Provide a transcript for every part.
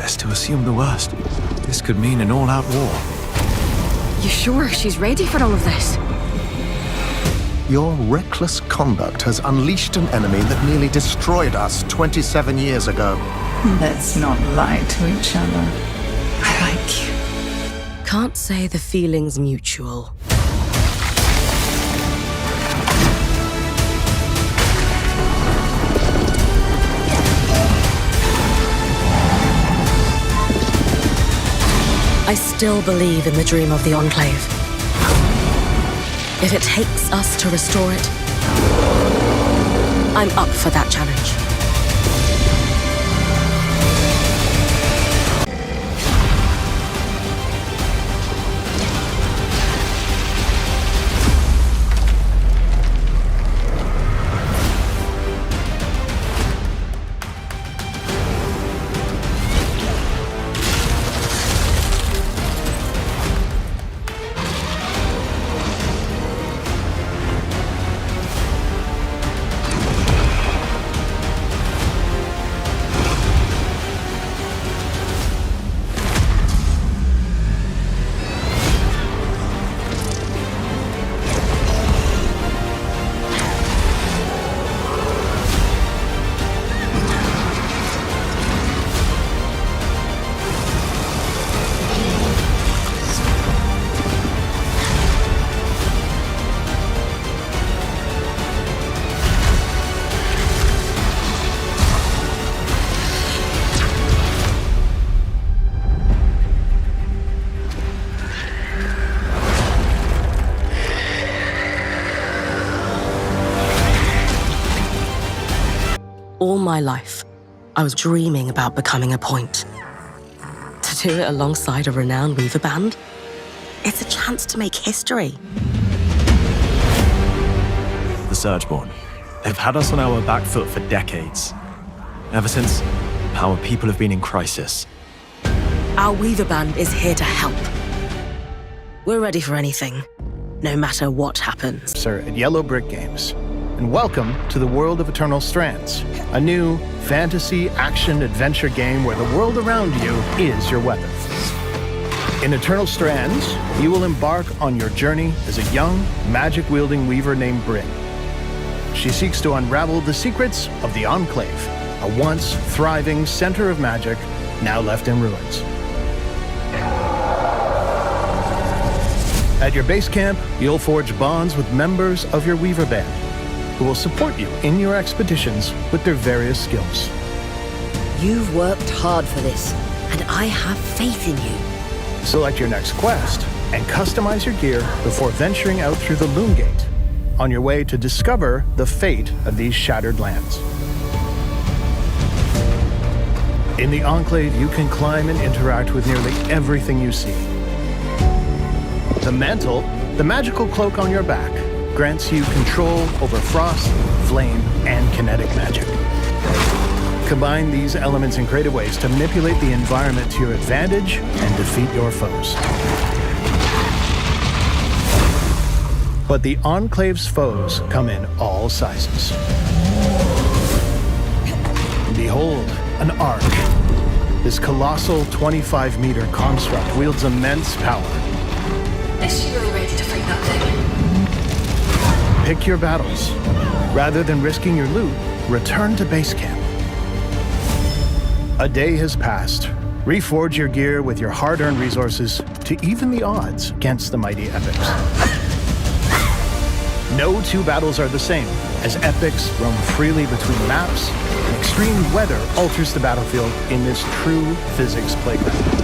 Best to assume the worst. This could mean an all-out war. You sure she's ready for all of this? Your reckless conduct has unleashed an enemy that nearly destroyed us 27 years ago. Let's not lie to each other. I like you. Can't say the feeling's mutual. I still believe in the dream of the Enclave. If it takes us to restore it, I'm up for that challenge. All my life, I was dreaming about becoming a point. To do it alongside a renowned Weaver band, it's a chance to make history. The Surgeborn. They've had us on our back foot for decades. Ever since, our people have been in crisis. Our Weaver band is here to help. We're ready for anything, no matter what happens. Sir, at Yellow Brick Games. And welcome to the world of Eternal Strands, a new fantasy action-adventure game where the world around you is your weapon. In Eternal Strands, you will embark on your journey as a young, magic-wielding weaver named Bryn. She seeks to unravel the secrets of the Enclave, a once thriving center of magic, now left in ruins. At your base camp, you'll forge bonds with members of your weaver band, who will support you in your expeditions with their various skills. You've worked hard for this, and I have faith in you. Select your next quest and customize your gear before venturing out through the Loom Gate on your way to discover the fate of these shattered lands. In the Enclave, you can climb and interact with nearly everything you see. The mantle, the magical cloak on your back, grants you control over frost, flame, and kinetic magic. Combine these elements in creative ways to manipulate the environment to your advantage and defeat your foes. But the Enclave's foes come in all sizes. Behold, an Ark. This colossal 25-meter construct wields immense power. Is she really ready to fight that thing? Pick your battles. Rather than risking your loot, return to base camp. A day has passed. Reforge your gear with your hard-earned resources to even the odds against the mighty epics. No two battles are the same, as epics roam freely between maps, and extreme weather alters the battlefield in this true physics playground.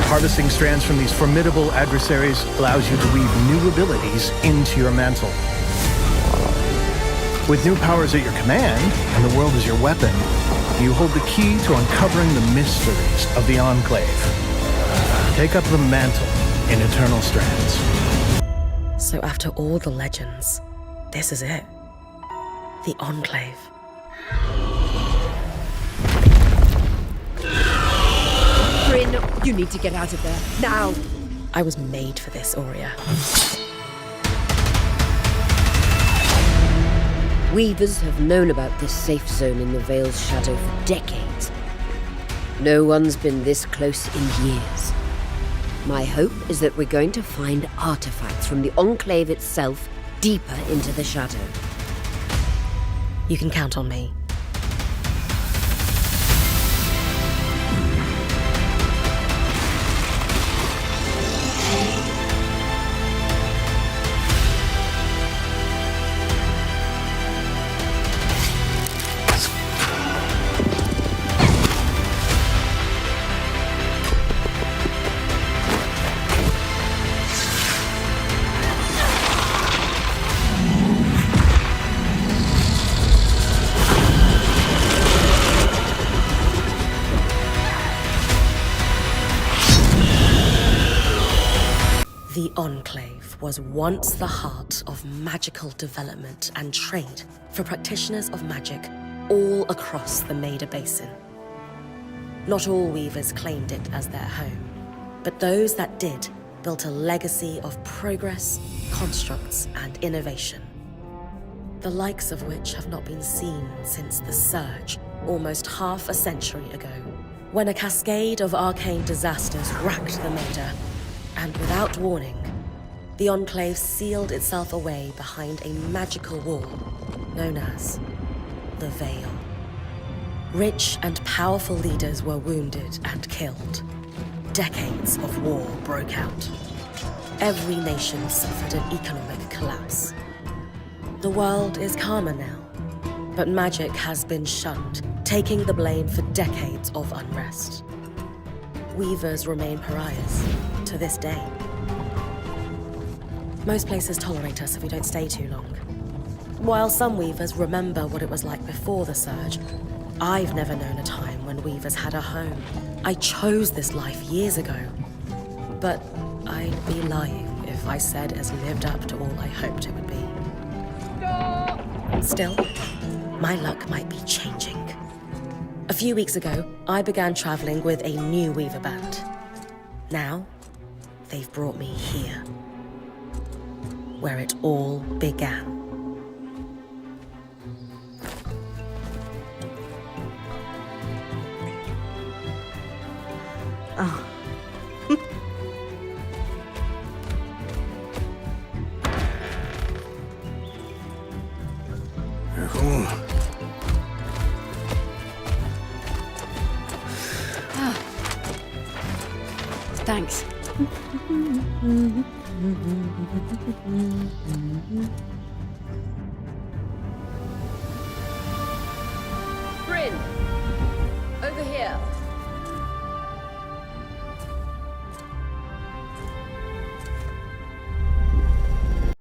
Harvesting strands from these formidable adversaries allows you to weave new abilities into your mantle. With new powers at your command, and the world as your weapon, you hold the key to uncovering the mysteries of the Enclave. Take up the mantle in Eternal Strands. So after all the legends, this is it. The Enclave. Bryn, you need to get out of there, now! I was made for this, Aurea. Weavers have known about this safe zone in the Veil's shadow for decades. No one's been this close in years. My hope is that we're going to find artifacts from the Enclave itself deeper into the shadow. You can count on me. The Enclave was once the heart of magical development and trade for practitioners of magic all across the Maida Basin. Not all weavers claimed it as their home, but those that did built a legacy of progress, constructs, and innovation, the likes of which have not been seen since the Surge almost half a century ago, when a cascade of arcane disasters racked the Maida. And without warning, the Enclave sealed itself away behind a magical wall known as the Veil. Rich and powerful leaders were wounded and killed. Decades of war broke out. Every nation suffered an economic collapse. The world is calmer now, but magic has been shunned, taking the blame for decades of unrest. Weavers remain pariahs to this day. Most places tolerate us if we don't stay too long. While some weavers remember what it was like before the Surge, I've never known a time when weavers had a home. I chose this life years ago, but I'd be lying if I said it has lived up to all I hoped it would be. Still, my luck might be changing. A few weeks ago, I began traveling with a new weaver band. Now, they've brought me here, where it all began. Oh. Thanks. Bryn! Over here.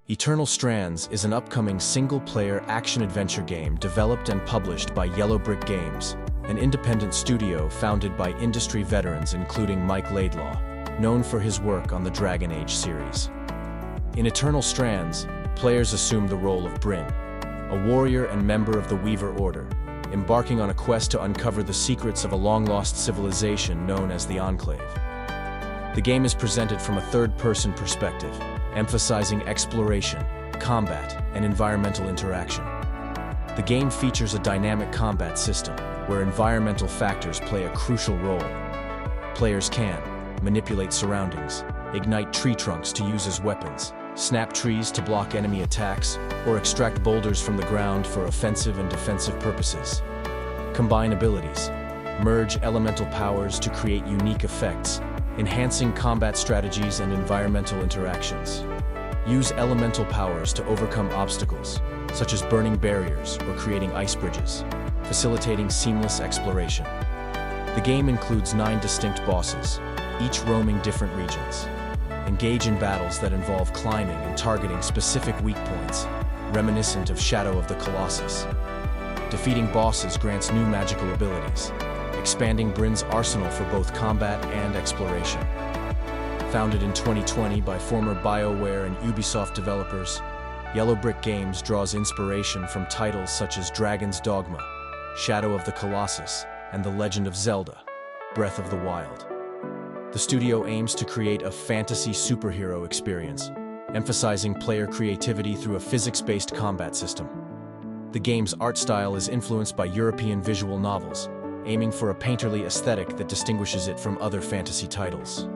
Eternal Strands is an upcoming single-player action-adventure game developed and published by Yellow Brick Games, an independent studio founded by industry veterans including Mike Laidlaw, known for his work on the Dragon Age series. In Eternal Strands, players assume the role of Bryn, a warrior and member of the Weaver Order, embarking on a quest to uncover the secrets of a long-lost civilization known as the Enclave. The game is presented from a third-person perspective, emphasizing exploration, combat, and environmental interaction. The game features a dynamic combat system, where environmental factors play a crucial role. Players can manipulate surroundings, ignite tree trunks to use as weapons, snap trees to block enemy attacks, or extract boulders from the ground for offensive and defensive purposes. Combine abilities, merge elemental powers to create unique effects, enhancing combat strategies and environmental interactions. Use elemental powers to overcome obstacles, such as burning barriers or creating ice bridges, facilitating seamless exploration. The game includes 9 distinct bosses, each roaming different regions. Engage in battles that involve climbing and targeting specific weak points, reminiscent of Shadow of the Colossus. Defeating bosses grants new magical abilities, expanding Bryn's arsenal for both combat and exploration. Founded in 2020 by former BioWare and Ubisoft developers, Yellow Brick Games draws inspiration from titles such as Dragon's Dogma, Shadow of the Colossus, and The Legend of Zelda, Breath of the Wild. The studio aims to create a fantasy superhero experience, emphasizing player creativity through a physics-based combat system. The game's art style is influenced by European visual novels, aiming for a painterly aesthetic that distinguishes it from other fantasy titles.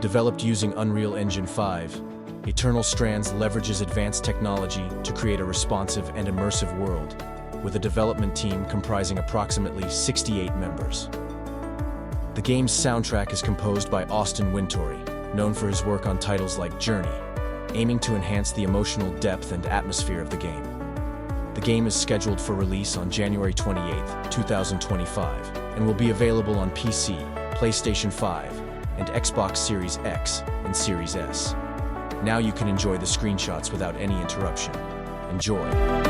Developed using Unreal Engine 5, Eternal Strands leverages advanced technology to create a responsive and immersive world, with a development team comprising approximately 68 members. The game's soundtrack is composed by Austin Wintory, known for his work on titles like Journey, aiming to enhance the emotional depth and atmosphere of the game. The game is scheduled for release on January 28, 2025, and will be available on PC, PlayStation 5, and Xbox Series X and Series S. Now you can enjoy the screenshots without any interruption. Enjoy.